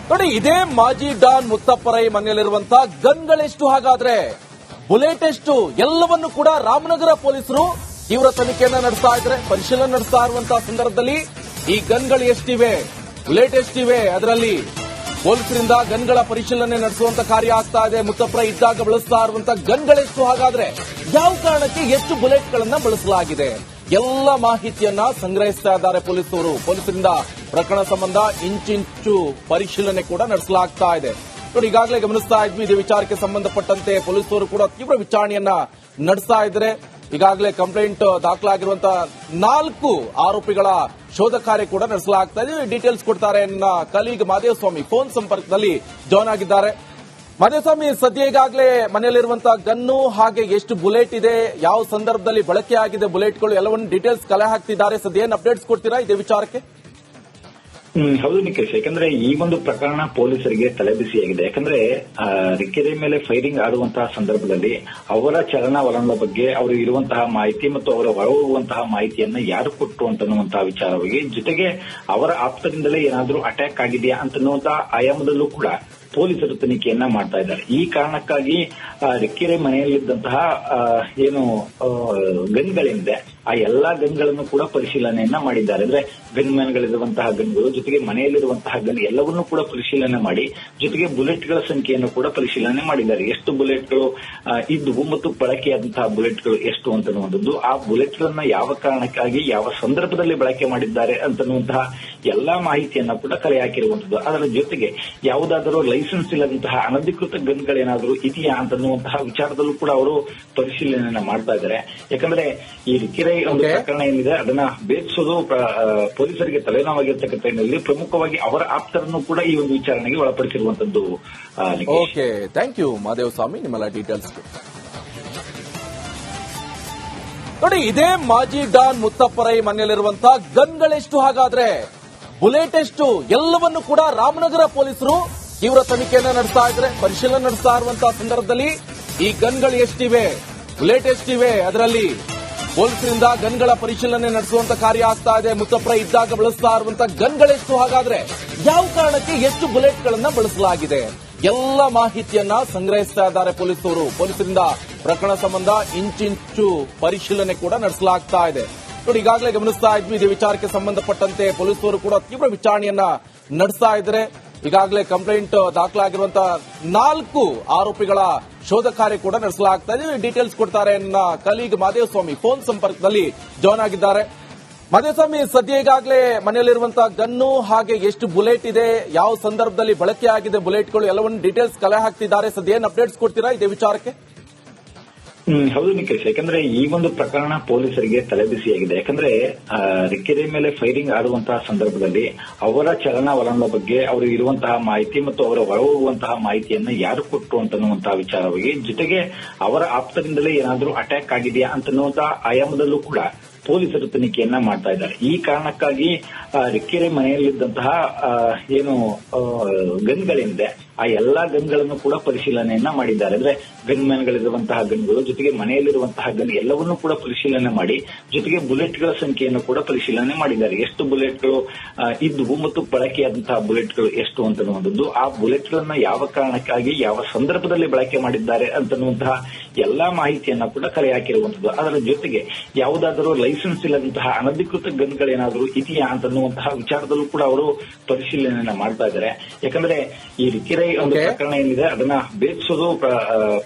ನೋಡಿ, ಇದೇ ಮಾಜಿ ಡಾನ್ ಮುತ್ತಪ್ಪರೈ ಮನೆಯಲ್ಲಿರುವಂತಹ ಗನ್ಗಳೆಷ್ಟು, ಹಾಗಾದ್ರೆ ಬುಲೆಟ್ ಎಷ್ಟು, ಎಲ್ಲವನ್ನು ಕೂಡ ರಾಮನಗರ ಪೊಲೀಸರು ತೀವ್ರ ತನಿಖೆಯನ್ನ ನಡೆಸ್ತಾ ಇದ್ದಾರೆ. ಪರಿಶೀಲನೆ ನಡೆಸ್ತಾ ಇರುವಂತಹ ಸಂದರ್ಭದಲ್ಲಿ ಈ ಗನ್ಗಳು ಎಷ್ಟಿವೆ, ಬುಲೆಟ್ ಎಷ್ಟಿವೆ, ಅದರಲ್ಲಿ ಪೊಲೀಸರಿಂದ ಗನ್ಗಳ ಪರಿಶೀಲನೆ ನಡೆಸುವಂತ ಕಾರ್ಯ ಆಗ್ತಾ ಇದೆ. ಮುತ್ತಪ್ಪರೈ ಇದ್ದಾಗ ಬಳಸ್ತಾ ಇರುವಂತಹ ಗನ್ಗಳೆಷ್ಟು, ಹಾಗಾದ್ರೆ ಯಾವ ಕಾರಣಕ್ಕೆ ಎಷ್ಟು ಬುಲೆಟ್ಗಳನ್ನ ಬಳಸಲಾಗಿದೆ, ಎಲ್ಲ ಮಾಹಿತಿಯನ್ನ ಸಂಗ್ರಹಿಸ್ತಾ ಇದ್ದಾರೆ ಪೊಲೀಸರು. ಪೊಲೀಸರಿಂದ ಪ್ರಕರಣ ಸಂಬಂಧ ಇಂಚಿಂಚು ಪರಿಶೀಲನೆ ಕೂಡ ನಡೆಸಲಾಗ್ತಾ ಇದೆ. ನೋಡಿ, ಈಗಾಗಲೇ ಗಮನಿಸ್ತಾ ಇದ್ವಿ, ಇದೇ ವಿಚಾರಕ್ಕೆ ಸಂಬಂಧಪಟ್ಟಂತೆ ಪೊಲೀಸರು ಕೂಡ ತೀವ್ರ ವಿಚಾರಣೆಯನ್ನ ನಡೆಸ್ತಾ ಇದ್ದಾರೆ. ಈಗಾಗಲೇ ಕಂಪ್ಲೇಂಟ್ ದಾಖಲಾಗಿರುವಂತಹ 4 ಆರೋಪಿಗಳ ಶೋಧ ಕಾರ್ಯ ಕೂಡ ನಡೆಸಲಾಗ್ತಾ ಇದೆ. ಡೀಟೇಲ್ಸ್ ಕೊಡ್ತಾರೆ ನನ್ನ ಕಲೀಗ್ ಮಾದೇವಸ್ವಾಮಿ ಫೋನ್ ಸಂಪರ್ಕದಲ್ಲಿ ಜಾಯ್ನ್ ಆಗಿದ್ದಾರೆ. ಮಾದೇವಸ್ವಾಮಿ, ಸದ್ಯ ಈಗಾಗಲೇ ಮನೆಯಲ್ಲಿರುವಂತಹ ಗನ್ನು, ಹಾಗೆ ಎಷ್ಟು ಬುಲೆಟ್ ಇದೆ, ಯಾವ ಸಂದರ್ಭದಲ್ಲಿ ಬಳಕೆ ಆಗಿದೆ ಬುಲೆಟ್ಗಳು, ಎಲ್ಲವನ್ನು ಡೀಟೇಲ್ಸ್ ಕಲೆ ಹಾಕ್ತಿದ್ದಾರೆ. ಸದ್ಯ ಏನು ಅಪ್ಡೇಟ್ಸ್ ಕೊಡ್ತೀರಾ ಇದೇ ವಿಚಾರಕ್ಕೆ? ಹೌದು ನಿಖೇಶ್, ಯಾಕಂದ್ರೆ ಈ ಒಂದು ಪ್ರಕರಣ ಪೊಲೀಸರಿಗೆ ತಲೆಬಿಸಿಯಾಗಿದೆ. ಯಾಕಂದ್ರೆ ರಿಕ್ಕೆರೆ ಮೇಲೆ ಫೈರಿಂಗ್ ಆಡುವಂತಹ ಸಂದರ್ಭದಲ್ಲಿ ಅವರ ಚಲನವಲನದ ಬಗ್ಗೆ ಅವರು ಇರುವಂತಹ ಮಾಹಿತಿ ಮತ್ತು ಅವರ ಹೊರಹೋಗುವಂತಹ ಮಾಹಿತಿಯನ್ನ ಯಾರು ಕೊಟ್ಟರು ಅಂತನ್ನುವಂತಹ ವಿಚಾರವಾಗಿ, ಜೊತೆಗೆ ಅವರ ಆಪ್ತರಿಂದಲೇ ಏನಾದರೂ ಅಟ್ಯಾಕ್ ಆಗಿದೆಯಾ ಅಂತನ್ನುವಂತಹ ಆಯಾಮದಲ್ಲೂ ಕೂಡ ಪೊಲೀಸರು ತನಿಖೆಯನ್ನ ಮಾಡ್ತಾ ಇದ್ದಾರೆ. ಈ ಕಾರಣಕ್ಕಾಗಿ ರಿಕ್ಕೆರೆ ಮನೆಯಲ್ಲಿದ್ದಂತಹ ಏನು ಗನ್ಗಳಿಂದ ಆ ಎಲ್ಲಾ ಗನ್ಗಳನ್ನು ಕೂಡ ಪರಿಶೀಲನೆಯನ್ನ ಮಾಡಿದ್ದಾರೆ. ಅಂದ್ರೆ ಗನ್ ಮ್ಯಾನ್ಗಳಿರುವಂತಹ ಗನ್ಗಳು, ಜೊತೆಗೆ ಮನೆಯಲ್ಲಿರುವಂತಹ ಗನ್ ಎಲ್ಲವನ್ನೂ ಕೂಡ ಪರಿಶೀಲನೆ ಮಾಡಿ, ಜೊತೆಗೆ ಬುಲೆಟ್ಗಳ ಸಂಖ್ಯೆಯನ್ನು ಕೂಡ ಪರಿಶೀಲನೆ ಮಾಡಿದ್ದಾರೆ. ಎಷ್ಟು ಬುಲೆಟ್ಗಳು ಇದ್ದುವು ಮತ್ತು ಬಳಕೆಯಾದಂತಹ ಬುಲೆಟ್ಗಳು ಎಷ್ಟು ಅಂತನ್ನುವಂಥದ್ದು, ಆ ಬುಲೆಟ್ಗಳನ್ನ ಯಾವ ಕಾರಣಕ್ಕಾಗಿ ಯಾವ ಸಂದರ್ಭದಲ್ಲಿ ಬಳಕೆ ಮಾಡಿದ್ದಾರೆ ಅಂತನ್ನುವಂತಹ ಎಲ್ಲಾ ಮಾಹಿತಿಯನ್ನ ಕೂಡ ಕಲೆ ಹಾಕಿರುವಂತದ್ದು. ಅದರ ಜೊತೆಗೆ ಯಾವುದಾದರೂ ಲೈಸೆನ್ಸ್ ಇಲ್ಲದಂತಹ ಅನಧಿಕೃತ ಗನ್ಗಳೇನಾದರೂ ಇದೆಯಾ ಅಂತನ್ನುವಂತಹ ವಿಚಾರದಲ್ಲೂ ಕೂಡ ಅವರು ಪರಿಶೀಲನೆಯನ್ನ ಮಾಡ್ತಾ ಇದ್ದಾರೆ. ಯಾಕಂದ್ರೆ ಈ ರಿಕ್ಕೆರೆ ಒಂದು ಪ್ರಕರಣ ಏನಿದೆ ಅದನ್ನ ಭೇದಿಸೋದು ಪೊಲೀಸರಿಗೆ ತಲೆನೋವಾಗಿರ್ತಕ್ಕಂಥ ಹಿನ್ನೆಲೆಯಲ್ಲಿ ಪ್ರಮುಖವಾಗಿ ಅವರ ಆಪ್ತರನ್ನು ಕೂಡ ಈ ಒಂದು ವಿಚಾರಣೆಗೆ ಒಳಪಡಿಸಿರುವಂತದ್ದು. ಓಕೆ, ಥ್ಯಾಂಕ್ ಯು ಮಾದೇವಸ್ವಾಮಿ, ನಿಮ್ಮೆಲ್ಲ ಡೀಟೇಲ್ಸ್. ನೋಡಿ, ಇದೇ ಮಾಜಿ ಡಾನ್ ಮುತ್ತಪ್ಪರೈ ಮನೆಯಲ್ಲಿರುವಂತಹ ಗನ್ಗಳೆಷ್ಟು, ಹಾಗಾದ್ರೆ ಬುಲೆಟ್ ಎಷ್ಟು, ಎಲ್ಲವನ್ನು ಕೂಡ ರಾಮನಗರ ಪೊಲೀಸರು ತೀವ್ರ ತನಿಖೆಯನ್ನ ನಡೆಸ್ತಾ ಇದ್ದಾರೆ. ಪರಿಶೀಲನೆ ನಡೆಸ್ತಾ ಇರುವಂತಹ ಸಂದರ್ಭದಲ್ಲಿ ಈ ಗನ್ಗಳು ಎಷ್ಟಿವೆ, ಬುಲೆಟ್ ಎಷ್ಟಿವೆ, ಅದರಲ್ಲಿ ಪೊಲೀಸರಿಂದ ಗನ್ಗಳ ಪರಿಶೀಲನೆ ನಡೆಸುವಂತ ಕಾರ್ಯ ಆಗ್ತಾ ಇದೆ. ಮುತ್ತಪ್ಪರೈ ಇದ್ದಾಗ ಬಳಸ್ತಾ ಇರುವಂತಹ ಗನ್ಗಳೆಷ್ಟು, ಹಾಗಾದ್ರೆ ಯಾವ ಕಾರಣಕ್ಕೆ ಎಷ್ಟು ಬುಲೆಟ್ಗಳನ್ನ ಬಳಸಲಾಗಿದೆ, ಎಲ್ಲ ಮಾಹಿತಿಯನ್ನ ಸಂಗ್ರಹಿಸ್ತಾ ಇದ್ದಾರೆ ಪೊಲೀಸರು. ಪೊಲೀಸರಿಂದ ಪ್ರಕರಣ ಸಂಬಂಧ ಇಂಚಿಂಚು ಪರಿಶೀಲನೆ ಕೂಡ ನಡೆಸಲಾಗ್ತಾ ಇದೆ. ನೋಡಿ, ಈಗಾಗಲೇ ಗಮನಿಸ್ತಾ ಇದ್ವಿ, ಇದೇ ವಿಚಾರಕ್ಕೆ ಸಂಬಂಧಪಟ್ಟಂತೆ ಪೊಲೀಸರು ಕೂಡ ತೀವ್ರ ವಿಚಾರಣೆಯನ್ನ ನಡೆಸ್ತಾ ಇದ್ದಾರೆ. ಈಗಾಗಲೇ ಕಂಪ್ಲೇಂಟ್ ದಾಖಲಾಗಿರುವಂತಹ 4 ಆರೋಪಿಗಳ ಶೋಧ ಕಾರ್ಯ ಕೂಡ ನಡೆಸಲಾಗ್ತಾ ಇದೆ. ಡೀಟೇಲ್ಸ್ ಕೊಡ್ತಾರೆ ನನ್ನ ಕಲೀಗ್ ಮಾದೇವಸ್ವಾಮಿ ಫೋನ್ ಸಂಪರ್ಕದಲ್ಲಿ ಜಾಯ್ನ್ ಆಗಿದ್ದಾರೆ. ಮಾದೇವಸ್ವಾಮಿ, ಸದ್ಯ ಈಗಾಗಲೇ ಮನೆಯಲ್ಲಿರುವಂತಹ ಗನ್ನು, ಹಾಗೆ ಎಷ್ಟು ಬುಲೆಟ್ ಇದೆ, ಯಾವ ಸಂದರ್ಭದಲ್ಲಿ ಬಳಕೆ ಆಗಿದೆ ಬುಲೆಟ್ಗಳು, ಎಲ್ಲವನ್ನು ಡೀಟೇಲ್ಸ್ ಕಲೆ ಹಾಕ್ತಿದ್ದಾರೆ. ಸದ್ಯ ಏನು ಅಪ್ಡೇಟ್ಸ್ ಕೊಡ್ತೀರಾ ಇದೇ ವಿಚಾರಕ್ಕೆ? ಹೌದು ನಿಖೇಶ್, ಯಾಕಂದ್ರೆ ಈ ಒಂದು ಪ್ರಕರಣ ಪೊಲೀಸರಿಗೆ ತಲೆಬಿಸಿಯಾಗಿದೆ. ಯಾಕಂದ್ರೆ ರಿಕ್ಕೆರೆ ಮೇಲೆ ಫೈರಿಂಗ್ ಆಡುವಂತಹ ಸಂದರ್ಭದಲ್ಲಿ ಅವರ ಚಲನವಲನದ ಬಗ್ಗೆ ಅವರು ಇರುವಂತಹ ಮಾಹಿತಿ ಮತ್ತು ಅವರ ಹೊರಹೋಗುವಂತಹ ಮಾಹಿತಿಯನ್ನ ಯಾರು ಕೊಟ್ಟರು ಅಂತನ್ನುವಂತಹ ವಿಚಾರವಾಗಿ, ಜೊತೆಗೆ ಅವರ ಆಪ್ತರಿಂದಲೇ ಏನಾದರೂ ಅಟ್ಯಾಕ್ ಆಗಿದೆಯಾ ಅಂತನ್ನುವಂತಹ ಆಯಾಮದಲ್ಲೂ ಕೂಡ ಪೊಲೀಸರು ತನಿಖೆಯನ್ನ ಮಾಡ್ತಾ ಇದ್ದಾರೆ. ಈ ಕಾರಣಕ್ಕಾಗಿ ರಿಕ್ಕೆರೆ ಮನೆಯಲ್ಲಿದ್ದಂತಹ ಏನು ಗನ್ಗಳಿಂದ ಆ ಎಲ್ಲಾ ಗನ್ಗಳನ್ನು ಕೂಡ ಪರಿಶೀಲನೆಯನ್ನ ಮಾಡಿದ್ದಾರೆ. ಅಂದ್ರೆ ಗನ್ ಮ್ಯಾನ್ಗಳಿರುವಂತಹ ಗನ್ಗಳು, ಜೊತೆಗೆ ಮನೆಯಲ್ಲಿರುವಂತಹ ಗನ್ ಎಲ್ಲವನ್ನೂ ಕೂಡ ಪರಿಶೀಲನೆ ಮಾಡಿ, ಜೊತೆಗೆ ಬುಲೆಟ್ಗಳ ಸಂಖ್ಯೆಯನ್ನು ಕೂಡ ಪರಿಶೀಲನೆ ಮಾಡಿದ್ದಾರೆ. ಎಷ್ಟು ಬುಲೆಟ್ಗಳು ಇದ್ದುವು ಮತ್ತು ಬಳಕೆಯಾದಂತಹ ಬುಲೆಟ್ಗಳು ಎಷ್ಟು ಅಂತನ್ನುವಂಥದ್ದು, ಆ ಬುಲೆಟ್ಗಳನ್ನ ಯಾವ ಕಾರಣಕ್ಕಾಗಿ ಯಾವ ಸಂದರ್ಭದಲ್ಲಿ ಬಳಕೆ ಮಾಡಿದ್ದಾರೆ ಅಂತನ್ನುವಂತಹ ಎಲ್ಲಾ ಮಾಹಿತಿಯನ್ನ ಕೂಡ ಕಲೆ ಹಾಕಿರುವಂತದ್ದು. ಅದರ ಜೊತೆಗೆ ಯಾವುದಾದರೂ ಲೈಸೆನ್ಸ್ ಇಲ್ಲದಂತಹ ಅನಧಿಕೃತ ಗನ್ಗಳೇನಾದರೂ ಇದೆಯಾ ಅಂತನ್ನುವಂತಹ ವಿಚಾರದಲ್ಲೂ ಕೂಡ ಅವರು ಪರಿಶೀಲನೆಯನ್ನ ಮಾಡ್ತಾ ಇದ್ದಾರೆ. ಯಾಕಂದ್ರೆ ಈ ರಿಕ್ಕೆರೆ ಒಂದು ಪ್ರಕರಣ ಏನಿದೆ ಅದನ್ನ ಭೇದಿಸೋದು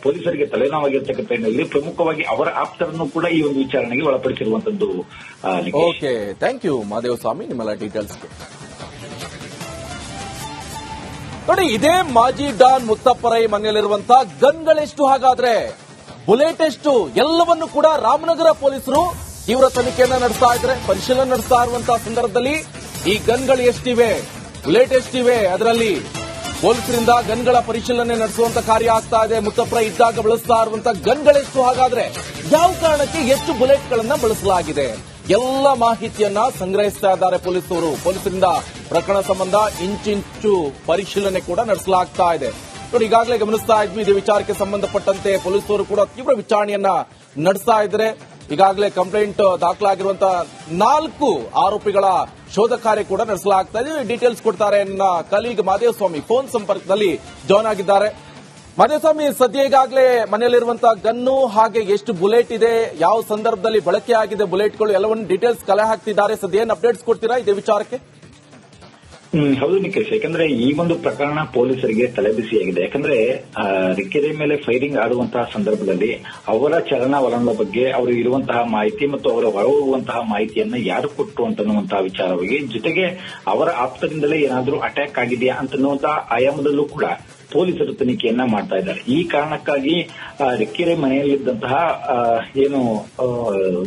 ಪೊಲೀಸರಿಗೆ ತಲೆನೋವಾಗಿರ್ತಕ್ಕಂಥ ಹಿನ್ನೆಲೆಯಲ್ಲಿ ಪ್ರಮುಖವಾಗಿ ಅವರ ಆಪ್ತರನ್ನು ಕೂಡ ಈ ಒಂದು ವಿಚಾರಣೆಗೆ ಒಳಪಡಿಸಿರುವಂತದ್ದು. ಓಕೆ, ಥ್ಯಾಂಕ್ ಯು ಮಾದೇವಸ್ವಾಮಿ, ನಿಮ್ಮೆಲ್ಲ ಡೀಟೇಲ್ಸ್. ನೋಡಿ, ಇದೇ ಮಾಜಿ ಡಾನ್ ಮುತ್ತಪ್ಪರೈ ಮನೆಯಲ್ಲಿರುವಂತಹ ಗನ್ಗಳೆಷ್ಟು, ಹಾಗಾದ್ರೆ ಬುಲೆಟ್ ಎಷ್ಟು, ಎಲ್ಲವನ್ನು ಕೂಡ ರಾಮನಗರ ಪೊಲೀಸರು ತೀವ್ರ ತನಿಖೆಯನ್ನ ನಡೆಸ್ತಾ ಇದ್ದಾರೆ. ಪರಿಶೀಲನೆ ನಡೆಸ್ತಾ ಇರುವಂತಹ ಸಂದರ್ಭದಲ್ಲಿ ಈ ಗನ್ಗಳು ಎಷ್ಟಿವೆ, ಬುಲೆಟ್ ಎಷ್ಟಿವೆ, ಅದರಲ್ಲಿ ಪೊಲೀಸರಿಂದ ಗನ್ಗಳ ಪರಿಶೀಲನೆ ನಡೆಸುವಂತ ಕಾರ್ಯ ಆಗ್ತಾ ಇದೆ. ಮುತ್ತಪ್ಪರೈ ಇದ್ದಾಗ ಬಳಸ್ತಾ ಇರುವಂತಹ ಗನ್ಗಳೆಷ್ಟು, ಹಾಗಾದ್ರೆ ಯಾವ ಕಾರಣಕ್ಕೆ ಎಷ್ಟು ಬುಲೆಟ್ಗಳನ್ನ ಬಳಸಲಾಗಿದೆ, ಎಲ್ಲ ಮಾಹಿತಿಯನ್ನ ಸಂಗ್ರಹಿಸ್ತಾ ಇದ್ದಾರೆ ಪೊಲೀಸರು. ಪೊಲೀಸರಿಂದ ಪ್ರಕರಣ ಸಂಬಂಧ ಇಂಚಿಂಚು ಪರಿಶೀಲನೆ ಕೂಡ ನಡೆಸಲಾಗ್ತಾ ಇದೆ. ನೋಡಿ, ಈಗಾಗಲೇ ಗಮನಿಸ್ತಾ ಇದ್ವಿ, ಇದೇ ವಿಚಾರಕ್ಕೆ ಸಂಬಂಧಪಟ್ಟಂತೆ ಪೊಲೀಸರು ಕೂಡ ತೀವ್ರ ವಿಚಾರಣೆಯನ್ನ ನಡೆಸ್ತಾ ಇದ್ದಾರೆ. ಈಗಾಗಲೇ ಕಂಪ್ಲೇಂಟ್ ದಾಖಲಾಗಿರುವಂತಹ 4 ಆರೋಪಿಗಳ ಶೋಧ ಕಾರ್ಯ ಕೂಡ ನಡೆಸಲಾಗ್ತಾ ಇದೆ. ಡೀಟೇಲ್ಸ್ ಕೊಡ್ತಾರೆ ನನ್ನ ಕಲೀಗ್ ಮಾದೇವಸ್ವಾಮಿ ಫೋನ್ ಸಂಪರ್ಕದಲ್ಲಿ ಜಾಯ್ನ್ ಆಗಿದ್ದಾರೆ. ಮಾದೇವಸ್ವಾಮಿ, ಸದ್ಯ ಈಗಾಗಲೇ ಮನೆಯಲ್ಲಿರುವಂತಹ ಗನ್ನು ಹಾಗೆ ಎಷ್ಟು ಬುಲೆಟ್ ಇದೆ, ಯಾವ ಸಂದರ್ಭದಲ್ಲಿ ಬಳಕೆ ಆಗಿದೆ ಬುಲೆಟ್ಗಳು ಎಲ್ಲವನ್ನು ಡೀಟೇಲ್ಸ್ ಕಲೆ ಹಾಕ್ತಿದ್ದಾರೆ. ಸದ್ಯ ಏನು ಅಪ್ಡೇಟ್ಸ್ ಕೊಡ್ತೀರಾ ಇದೇ ವಿಚಾರಕ್ಕೆ? ಹೌದು ನಿಖೇಶ್, ಯಾಕಂದ್ರೆ ಈ ಒಂದು ಪ್ರಕರಣ ಪೊಲೀಸರಿಗೆ ತಲೆಬಿಸಿಯಾಗಿದೆ. ಯಾಕಂದ್ರೆ ರಿಕ್ಕೆರೆ ಮೇಲೆ ಫೈರಿಂಗ್ ಆಡುವಂತಹ ಸಂದರ್ಭದಲ್ಲಿ ಅವರ ಚಲನವಲನದ ಬಗ್ಗೆ ಅವರು ಇರುವಂತಹ ಮಾಹಿತಿ ಮತ್ತು ಅವರ ಹೊರಹೋಗುವಂತಹ ಮಾಹಿತಿಯನ್ನ ಯಾರು ಕೊಟ್ಟರು ಅಂತನ್ನುವಂತಹ ವಿಚಾರವಾಗಿ, ಜೊತೆಗೆ ಅವರ ಆಪ್ತರಿಂದಲೇ ಏನಾದರೂ ಅಟ್ಯಾಕ್ ಆಗಿದೆಯಾ ಅಂತನ್ನುವಂತಹ ಆಯಾಮದಲ್ಲೂ ಕೂಡ ಪೊಲೀಸರು ತನಿಖೆಯನ್ನ ಮಾಡ್ತಾ ಇದ್ದಾರೆ. ಈ ಕಾರಣಕ್ಕಾಗಿ ರಿಕ್ಕೆರೆ ಮನೆಯಲ್ಲಿದ್ದಂತಹ ಏನು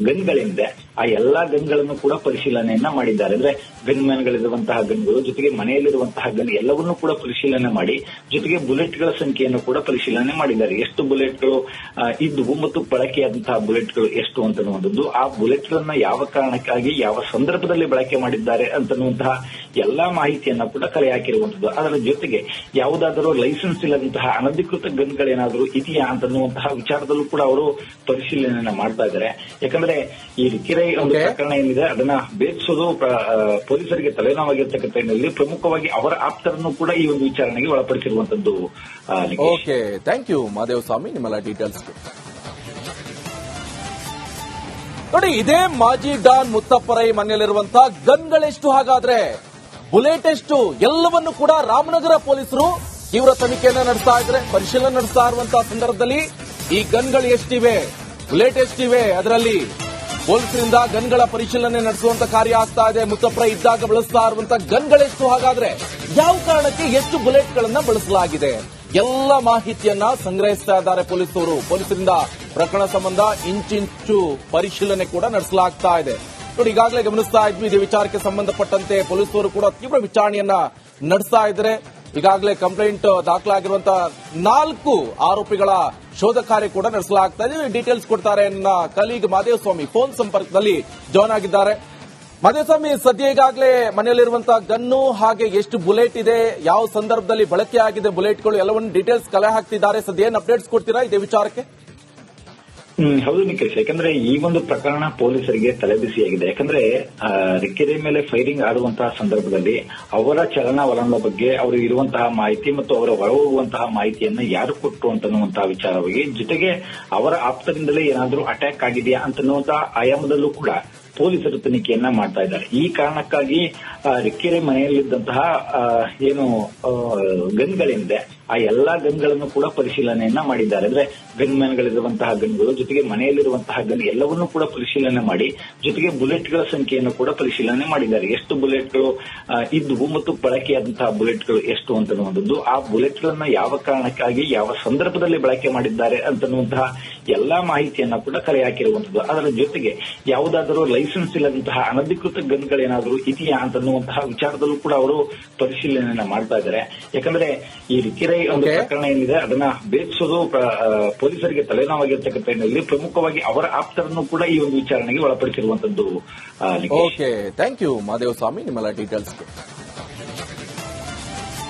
ಗನ್ಗಳಿದೆ ಆ ಎಲ್ಲಾ ಗನ್ಗಳನ್ನು ಕೂಡ ಪರಿಶೀಲನೆಯನ್ನ ಮಾಡಿದ್ದಾರೆ. ಅಂದ್ರೆ ಗನ್ ಮ್ಯಾನ್ಗಳಿರುವಂತಹ ಗನ್ಗಳು ಜೊತೆಗೆ ಮನೆಯಲ್ಲಿರುವಂತಹ ಗನ್ ಎಲ್ಲವನ್ನೂ ಕೂಡ ಪರಿಶೀಲನೆ ಮಾಡಿ, ಜೊತೆಗೆ ಬುಲೆಟ್ಗಳ ಸಂಖ್ಯೆಯನ್ನು ಕೂಡ ಪರಿಶೀಲನೆ ಮಾಡಿದ್ದಾರೆ. ಎಷ್ಟು ಬುಲೆಟ್ಗಳು ಇದ್ದುವು ಮತ್ತು ಬಳಕೆಯಾದಂತಹ ಬುಲೆಟ್ಗಳು ಎಷ್ಟು ಅಂತನ್ನುವಂಥದ್ದು, ಆ ಬುಲೆಟ್ಗಳನ್ನ ಯಾವ ಕಾರಣಕ್ಕಾಗಿ ಯಾವ ಸಂದರ್ಭದಲ್ಲಿ ಬಳಕೆ ಮಾಡಿದ್ದಾರೆ ಅಂತನ್ನುವಂತಹ ಎಲ್ಲಾ ಮಾಹಿತಿಯನ್ನ ಕೂಡ ಕಲೆ ಹಾಕಿರುವಂತದ್ದು. ಅದರ ಜೊತೆಗೆ ಯಾವುದಾದರೂ ಲೈಸೆನ್ಸ್ ಇಲ್ಲದಂತಹ ಅನಧಿಕೃತ ಗನ್ಗಳೇನಾದರೂ ಇದೆಯಾ ಅಂತನ್ನುವಂತಹ ವಿಚಾರದಲ್ಲೂ ಕೂಡ ಅವರು ಪರಿಶೀಲನೆಯನ್ನ ಮಾಡ್ತಾ ಇದ್ದಾರೆ. ಯಾಕಂದ್ರೆ ಈ ರಿಕ್ಕೆರೆ ಒಂದು ಪ್ರಕರಣ ಏನಿದೆ ಅದನ್ನ ಭೇದಿಸೋದು ಪೊಲೀಸರಿಗೆ ತಲೆನೋವಾಗಿರ್ತಕ್ಕಂಥ ಹಿನ್ನೆಲೆಯಲ್ಲಿ ಪ್ರಮುಖವಾಗಿ ಅವರ ಆಪ್ತರನ್ನು ಕೂಡ ಈ ಒಂದು ವಿಚಾರಣೆಗೆ ಒಳಪಡಿಸಿರುವಂತದ್ದು. ಓಕೆ, ಥ್ಯಾಂಕ್ ಯು ಮಾದೇವಸ್ವಾಮಿ ನಿಮ್ಮೆಲ್ಲ ಡೀಟೇಲ್ಸ್. ನೋಡಿ, ಇದೇ ಮಾಜಿ ಡಾನ್ ಮುತ್ತಪ್ಪರೈ ಮನೆಯಲ್ಲಿರುವಂತಹ ಗನ್ಗಳೆಷ್ಟು, ಹಾಗಾದ್ರೆ ಬುಲೆಟ್ ಎಷ್ಟು, ಎಲ್ಲವನ್ನು ಕೂಡ ರಾಮನಗರ ಪೊಲೀಸರು ತೀವ್ರ ತನಿಖೆಯನ್ನ ನಡೆಸ್ತಾ ಇದ್ದಾರೆ. ಪರಿಶೀಲನೆ ನಡೆಸ್ತಾ ಇರುವಂತಹ ಸಂದರ್ಭದಲ್ಲಿ ಈ ಗನ್ಗಳು ಎಷ್ಟಿವೆ, ಬುಲೆಟ್ ಎಷ್ಟಿವೆ, ಅದರಲ್ಲಿ ಪೊಲೀಸರಿಂದ ಗನ್ಗಳ ಪರಿಶೀಲನೆ ನಡೆಸುವಂತ ಕಾರ್ಯ ಆಗ್ತಾ ಇದೆ. ಮುತ್ತಪ್ಪರೈ ಇದ್ದಾಗ ಬಳಸ್ತಾ ಇರುವಂತಹ ಗನ್ಗಳೆಷ್ಟು, ಹಾಗಾದ್ರೆ ಯಾವ ಕಾರಣಕ್ಕೆ ಎಷ್ಟು ಬುಲೆಟ್ಗಳನ್ನ ಬಳಸಲಾಗಿದೆ, ಎಲ್ಲ ಮಾಹಿತಿಯನ್ನ ಸಂಗ್ರಹಿಸ್ತಾ ಇದ್ದಾರೆ ಪೊಲೀಸರು. ಪೊಲೀಸರಿಂದ ಪ್ರಕರಣ ಸಂಬಂಧ ಇಂಚಿಂಚು ಪರಿಶೀಲನೆ ಕೂಡ ನಡೆಸಲಾಗ್ತಾ ಇದೆ. ನೋಡಿ, ಈಗಾಗಲೇ ಗಮನಿಸ್ತಾ ಇದ್ವಿ, ಇದೇ ವಿಚಾರಕ್ಕೆ ಸಂಬಂಧಪಟ್ಟಂತೆ ಪೊಲೀಸರು ಕೂಡ ತೀವ್ರ ವಿಚಾರಣೆಯನ್ನ ನಡೆಸ್ತಾ ಇದ್ದಾರೆ. ಈಗಾಗಲೇ ಕಂಪ್ಲೇಂಟ್ ದಾಖಲಾಗಿರುವಂತಹ 4 ಆರೋಪಿಗಳ ಶೋಧ ಕಾರ್ಯ ಕೂಡ ನಡೆಸಲಾಗ್ತಾ ಇದೆ. ಡೀಟೇಲ್ಸ್ ಕೊಡ್ತಾರೆ ನನ್ನ ಕಲೀಗ್ ಮಾದೇವಸ್ವಾಮಿ ಫೋನ್ ಸಂಪರ್ಕದಲ್ಲಿ ಜಾಯ್ನ್ ಆಗಿದ್ದಾರೆ. ಮಾದೇವಸ್ವಾಮಿ, ಸದ್ಯ ಈಗಾಗಲೇ ಮನೆಯಲ್ಲಿರುವಂತಹ ಗನ್ನು ಹಾಗೆ ಎಷ್ಟು ಬುಲೆಟ್ ಇದೆ, ಯಾವ ಸಂದರ್ಭದಲ್ಲಿ ಬಳಕೆ ಆಗಿದೆ ಬುಲೆಟ್ಗಳು ಎಲ್ಲವನ್ನು ಡೀಟೇಲ್ಸ್ ಕಲೆ ಹಾಕ್ತಿದ್ದಾರೆ. ಸದ್ಯ ಏನು ಅಪ್ಡೇಟ್ಸ್ ಕೊಡ್ತೀರಾ ಇದೇ ವಿಚಾರಕ್ಕೆ? ಹೌದು ನಿಖೇಶ್, ಯಾಕಂದ್ರೆ ಈ ಒಂದು ಪ್ರಕರಣ ಪೊಲೀಸರಿಗೆ ತಲೆಬಿಸಿಯಾಗಿದೆ. ಯಾಕಂದ್ರೆ ರಿಕ್ಕೆರೆ ಮೇಲೆ ಫೈರಿಂಗ್ ಆಡುವಂತಹ ಸಂದರ್ಭದಲ್ಲಿ ಅವರ ಚಲನವಲನದ ಬಗ್ಗೆ ಅವರು ಇರುವಂತಹ ಮಾಹಿತಿ ಮತ್ತು ಅವರ ಹೊರಹೋಗುವಂತಹ ಮಾಹಿತಿಯನ್ನ ಯಾರು ಕೊಟ್ಟರು ಅಂತನ್ನುವಂತಹ ವಿಚಾರವಾಗಿ, ಜೊತೆಗೆ ಅವರ ಆಪ್ತರಿಂದಲೇ ಏನಾದರೂ ಅಟ್ಯಾಕ್ ಆಗಿದೆಯಾ ಅಂತನ್ನುವಂತಹ ಆಯಾಮದಲ್ಲೂ ಕೂಡ ಪೊಲೀಸರು ತನಿಖೆಯನ್ನ ಮಾಡ್ತಾ ಇದ್ದಾರೆ. ಈ ಕಾರಣಕ್ಕಾಗಿ ರಿಕ್ಕೆರೆ ಮನೆಯಲ್ಲಿದ್ದಂತಹ ಏನು ಗನ್ಗಳಿದೆ ಆ ಎಲ್ಲಾ ಗನ್ಗಳನ್ನು ಕೂಡ ಪರಿಶೀಲನೆಯನ್ನ ಮಾಡಿದ್ದಾರೆ. ಅಂದ್ರೆ ಗನ್ ಮ್ಯಾನ್ಗಳಿರುವಂತಹ ಗನ್ಗಳು ಜೊತೆಗೆ ಮನೆಯಲ್ಲಿರುವಂತಹ ಗನ್ ಎಲ್ಲವನ್ನೂ ಕೂಡ ಪರಿಶೀಲನೆ ಮಾಡಿ, ಜೊತೆಗೆ ಬುಲೆಟ್ಗಳ ಸಂಖ್ಯೆಯನ್ನು ಕೂಡ ಪರಿಶೀಲನೆ ಮಾಡಿದ್ದಾರೆ. ಎಷ್ಟು ಬುಲೆಟ್ಗಳು ಇದ್ದುವು ಮತ್ತು ಬಳಕೆಯಾದಂತಹ ಬುಲೆಟ್ಗಳು ಎಷ್ಟು ಅಂತನ್ನುವಂಥದ್ದು, ಆ ಬುಲೆಟ್ಗಳನ್ನ ಯಾವ ಕಾರಣಕ್ಕಾಗಿ ಯಾವ ಸಂದರ್ಭದಲ್ಲಿ ಬಳಕೆ ಮಾಡಿದ್ದಾರೆ ಅಂತನ್ನುವಂತಹ ಎಲ್ಲಾ ಮಾಹಿತಿಯನ್ನ ಕೂಡ ಕಲೆ ಹಾಕಿರುವಂತದ್ದು. ಅದರ ಜೊತೆಗೆ ಯಾವುದಾದರೂ ಲೈಸೆನ್ಸ್ ಇಲ್ಲದಂತಹ ಅನಧಿಕೃತ ಗನ್ಗಳೇನಾದರೂ ಇದೆಯಾ ಅಂತನ್ನುವಂತಹ ವಿಚಾರದಲ್ಲೂ ಕೂಡ ಅವರು ಪರಿಶೀಲನೆಯನ್ನ ಮಾಡ್ತಾ ಇದ್ದಾರೆ. ಯಾಕಂದ್ರೆ ಈ ರಿಕ್ಕೆರೆ ಒಂದು ಪ್ರಕರಣ ಏನಿದೆ ಅದನ್ನ ಭೇದಿಸೋದು ಪೊಲೀಸರಿಗೆ ತಲೆನೋವಾಗಿರ್ತಕ್ಕಂಥ ಹಿನ್ನೆಲೆಯಲ್ಲಿ ಪ್ರಮುಖವಾಗಿ ಅವರ ಆಪ್ತರನ್ನು ಕೂಡ ಈ ಒಂದು ವಿಚಾರಣೆಗೆ ಒಳಪಡಿಸಿರುವಂತದ್ದು. ಓಕೆ, ಥ್ಯಾಂಕ್ ಯು ಮಾದೇವಸ್ವಾಮಿ ನಿಮ್ಮೆಲ್ಲ ಡೀಟೇಲ್ಸ್.